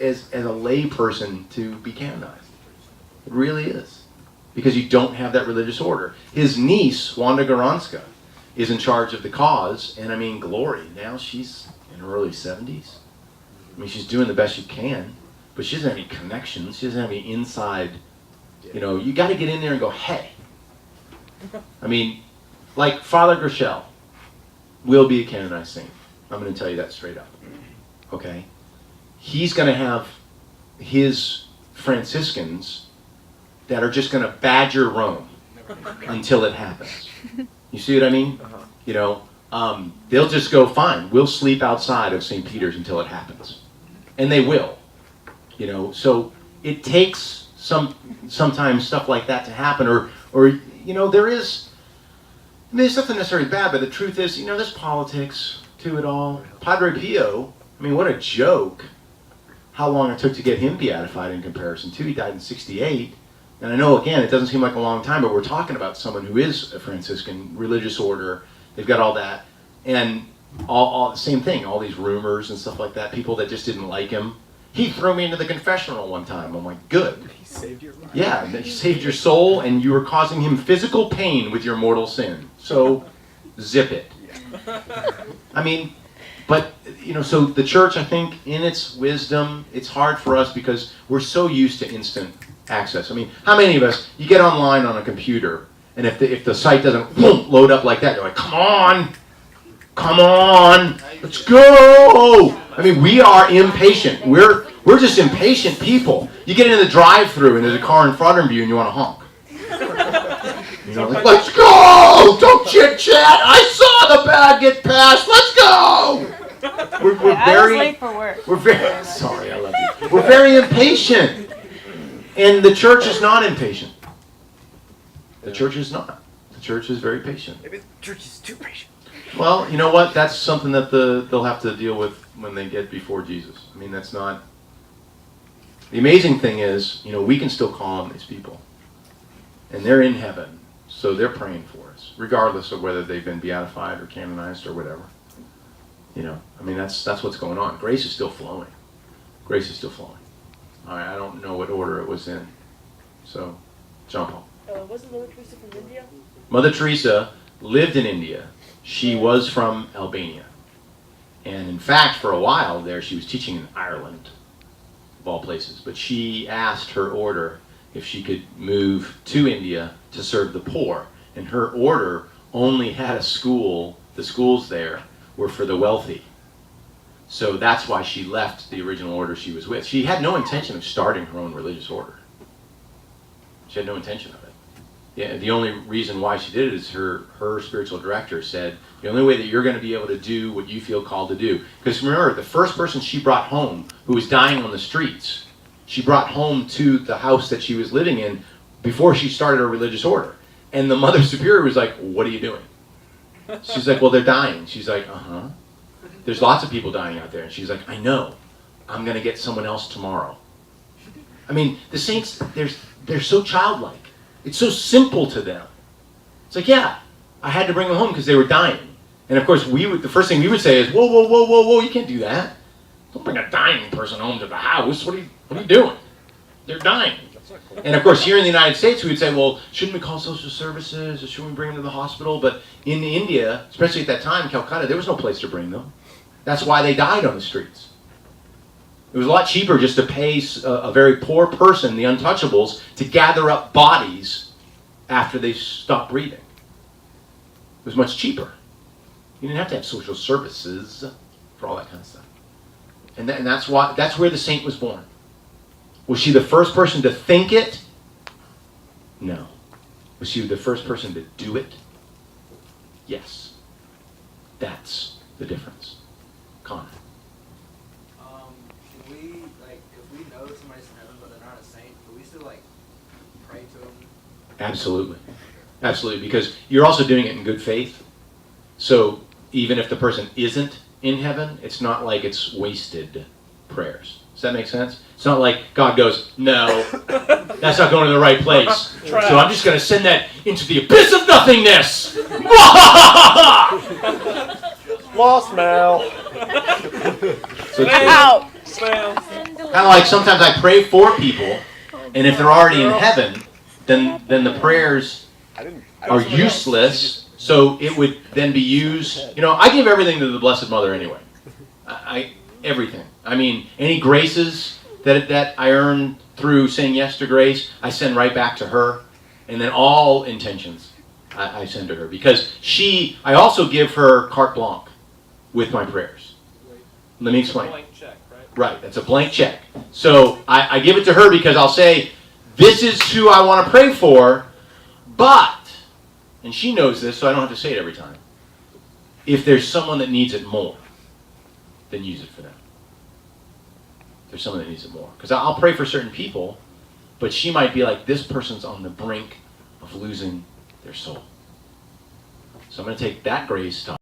as a lay person to be canonized. It really is. Because you don't have that religious order. His niece, Wanda Garanska, is in charge of the cause, and I mean, glory. Now she's in her early 70s. I mean, she's doing the best she can, but she doesn't have any connections. She doesn't have any inside, you got to get in there and go, hey. I mean, like Father Gershel will be a canonized saint. I'm going to tell you that straight up. Okay? He's going to have his Franciscans that are just going to badger Rome until it happens. You see what I mean? They'll just go, fine, we'll sleep outside of St. Peter's until it happens. And they will. So it takes sometimes stuff like that to happen, or there is, there's nothing necessarily bad, but the truth is, there's politics to it all. Padre Pio, what a joke how long it took to get him beatified in comparison to. He died in 68. And I know, again, it doesn't seem like a long time, but we're talking about someone who is a Franciscan, religious order. They've got all that. And all the same thing, all these rumors and stuff like that, people that just didn't like him. He threw me into the confessional one time. I'm like, good. He saved your life. Yeah, he saved your soul, and you were causing him physical pain with your mortal sin. So, zip it. But, so the church, I think, in its wisdom, it's hard for us because we're so used to instant access. How many of us, you get online on a computer, and if the site doesn't load up like that, you're like, come on, let's go. We are impatient. We're just impatient people. You get into the drive-thru, and there's a car in front of you, and you want to honk. Let's go! Don't chit-chat! I saw the bag get passed! Let's go! We're I was late for work. Sorry, I love you. We're very impatient. And the church is not impatient. The church is not. The church is very patient. Maybe the church is too patient. Well, you know what? That's something that they'll have to deal with when they get before Jesus. That's not... The amazing thing is, we can still call on these people. And they're in heaven. So they're praying for us, regardless of whether they've been beatified or canonized or whatever. That's what's going on. Grace is still flowing. Grace is still flowing. I don't know what order it was in. So, John Paul. Wasn't Mother Teresa from India? Mother Teresa lived in India. She was from Albania. And in fact, for a while there, she was teaching in Ireland, of all places. But she asked her order if she could move to India to serve the poor. And her order only had a school. The schools there were for the wealthy. So that's why she left the original order she was with. She had no intention of starting her own religious order. She had no intention of it. Yeah, the only reason why she did it is her spiritual director said, the only way that you're going to be able to do what you feel called to do. Because remember, the first person she brought home who was dying on the streets, she brought home to the house that she was living in before she started her religious order. And the Mother Superior was like, what are you doing? She's like, well, they're dying. She's like, uh-huh. There's lots of people dying out there. And she's like, I know. I'm going to get someone else tomorrow. The saints, they're so childlike. It's so simple to them. It's like, yeah, I had to bring them home because they were dying. And of course, the first thing we would say is, whoa, you can't do that. Don't bring a dying person home to the house. What are you doing? They're dying. And of course, here in the United States, we would say, well, shouldn't we call social services, or shouldn't we bring them to the hospital? But in India, especially at that time, Calcutta, there was no place to bring them. That's why they died on the streets. It was a lot cheaper just to pay a very poor person, the untouchables, to gather up bodies after they stopped breathing. It was much cheaper. You didn't have to have social services for all that kind of stuff. And that's where the saint was born. Was she the first person to think it? No. Was she the first person to do it? Yes. That's the difference. Connor. Should we, if we know somebody's in heaven but they're not a saint, can we still, pray to them? Absolutely. Absolutely, because you're also doing it in good faith. So even if the person isn't in heaven, it's not like it's wasted prayers. Does that make sense? It's not like God goes, no, that's not going to the right place. So I'm just going to send that into the abyss of nothingness. Lost Mal. So Out. Mal. Send Kind of like sometimes I pray for people, and if they're already in heaven, then the prayers are useless. So it would then be used. You know, I give everything to the Blessed Mother anyway. I everything. I mean, any graces that I earn through saying yes to grace, I send right back to her, and then all intentions I send to her, because I also give her carte blanche with my prayers. Let me explain. Blank check, right? Right, that's a blank check. So I give it to her because I'll say, this is who I want to pray for, but, and she knows this, so I don't have to say it every time, if there's someone that needs it more, then use it for them. If there's someone that needs it more. Because I'll pray for certain people, but she might be like, this person's on the brink of losing their soul. So I'm going to take that grace to